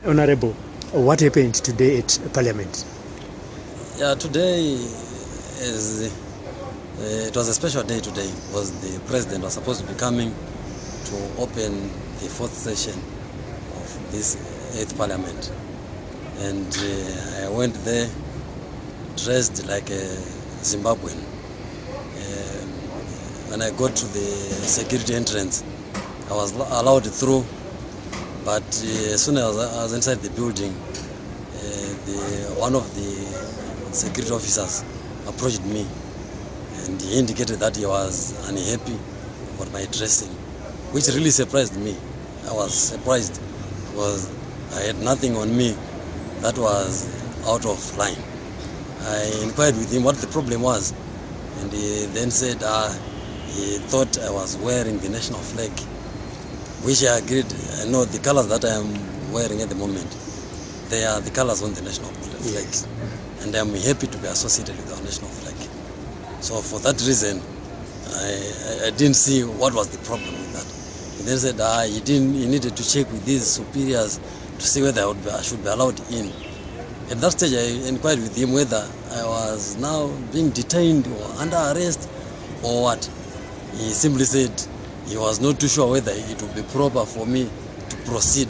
Honorable, what happened today at Parliament? Yeah, today it was a special day today because the President was supposed to be coming to open the fourth session of this 8th Parliament. And I went there dressed like a Zimbabwean. When I got to the security entrance, I was allowed through, but as soon as I was inside the building, one of the security officers approached me and he indicated that he was unhappy about my dressing, which really surprised me. I was surprised because I had nothing on me that was out of line. I inquired with him what the problem was, and he then said he thought I was wearing the national flag, which I agreed. I know the colors that I am wearing at the moment, they are the colors on the national flag. Yes. And I am happy to be associated with our national flag. So for that reason, I didn't see what was the problem with that. He then said he needed to check with his superiors to see whether I should be allowed in. At that stage, I inquired with him whether I was now being detained or under arrest or what. He simply said he was not too sure whether it would be proper for me to proceed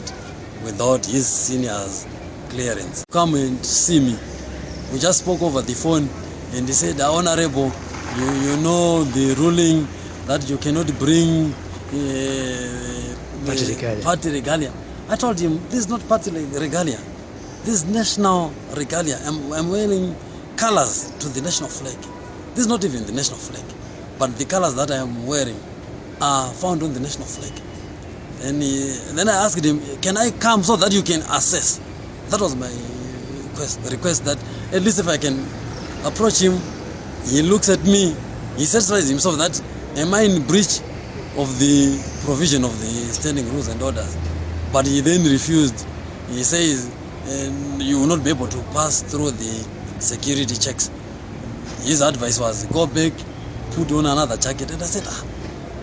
without his seniors' clearance. Come and see me. We just spoke over the phone and he said, Honorable, you know the ruling that you cannot bring party regalia. I told him, this is not party regalia. This is national regalia. I'm wearing colors to the national flag. This is not even the national flag, but the colors that I am wearing are found on the national flag. And then I asked him, can I come so that you can assess? That was my request, that at least if I can approach him, he looks at me, he satisfies himself that am I in breach of the provision of the standing rules and orders. But he then refused. He says, you will not be able to pass through the security checks. His advice was, go back, put on another jacket. And I said,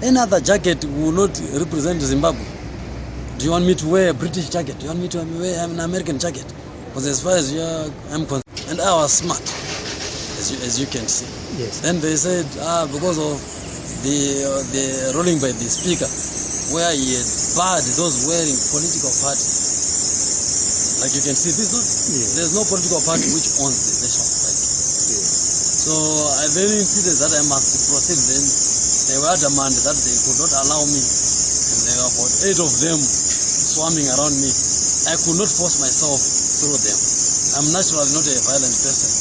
any other jacket will not represent Zimbabwe. Do you want me to wear a British jacket? Do you want me to wear an American jacket? Because as far as I'm concerned, and I was smart, as you can see. Yes. Then they said, because of the ruling by the speaker, where he had barred those wearing political parties. Like you can see, there's no political party which owns the national flag. Yes. So I then insisted that I must proceed. Then they were adamant that they could not allow me. And there were about 8 of them swarming around me. I could not force myself through them. I'm naturally not a violent person.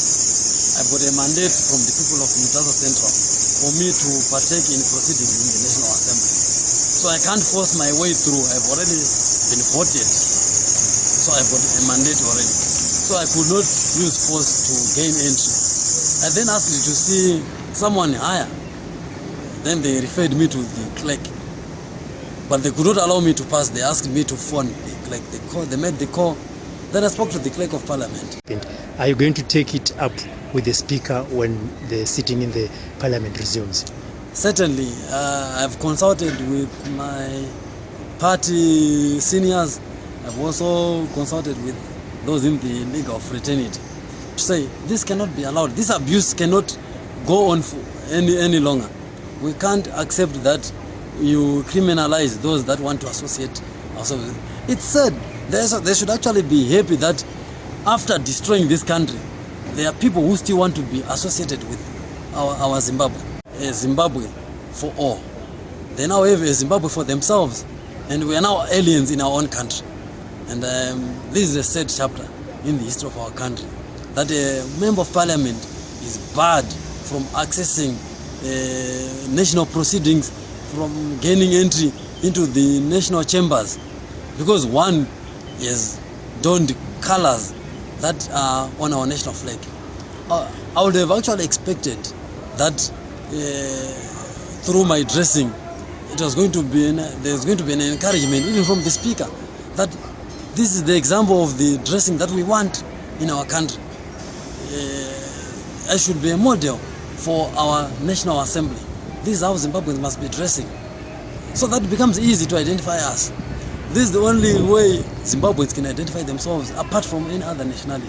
I've got a mandate from the people of Mutasa Central for me to partake in proceedings in the National Assembly. So I can't force my way through. I've already been voted. So I've got a mandate already. So I could not use force to gain entry. I then asked to see someone higher. Then they referred me to the clerk. But they could not allow me to pass. They asked me to phone the clerk. They made the call. Then I spoke to the clerk of Parliament. Are you going to take it up with the Speaker when the sitting in the Parliament resumes? Certainly. I've consulted with my party seniors. I've also consulted with those in the League of Fraternity to say this cannot be allowed. This abuse cannot go on for any longer. We can't accept that you criminalize those that want to associate ourselves. It's said they should actually be happy that after destroying this country, there are people who still want to be associated with our Zimbabwe. A Zimbabwe for all. They now have a Zimbabwe for themselves, and we are now aliens in our own country. And this is a sad chapter in the history of our country, that a member of parliament is barred from accessing national proceedings, from gaining entry into the national chambers, because one is donned colors that are on our national flag. I would have actually expected that through my dressing, there's going to be an encouragement even from the speaker that this is the example of the dressing that we want in our country. I should be a model for our National Assembly. This is how Zimbabweans must be dressing. So that becomes easy to identify us. This is the only way Zimbabweans can identify themselves apart from any other nationality.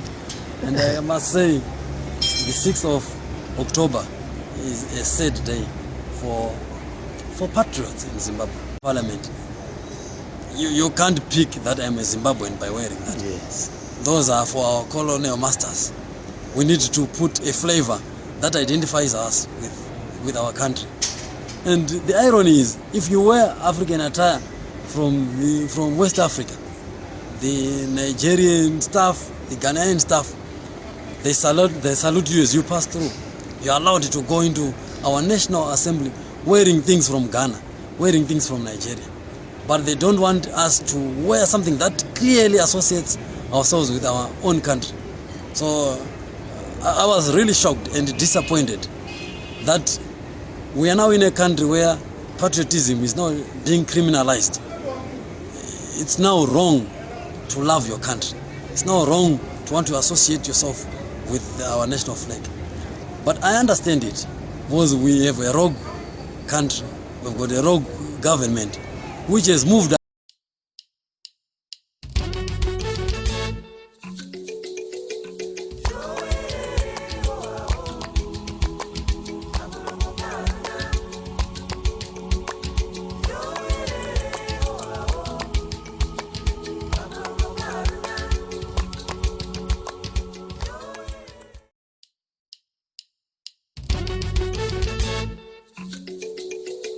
And I must say, the 6th of October is a sad day for patriots in Zimbabwe. Parliament. You can't pick that I'm a Zimbabwean by wearing that. Yes. Those are for our colonial masters. We need to put a flavor that identifies us with our country. And the irony is, if you wear African attire from West Africa, the Nigerian staff, the Ghanaian staff, they salute you as you pass through. You are allowed to go into our National Assembly wearing things from Ghana, wearing things from Nigeria. But they don't want us to wear something that clearly associates ourselves with our own country. So I was really shocked and disappointed that we are now in a country where patriotism is now being criminalized. It's now wrong to love your country. It's now wrong to want to associate yourself with our national flag. But I understand it, because we have a rogue country, we've got a rogue government which has moved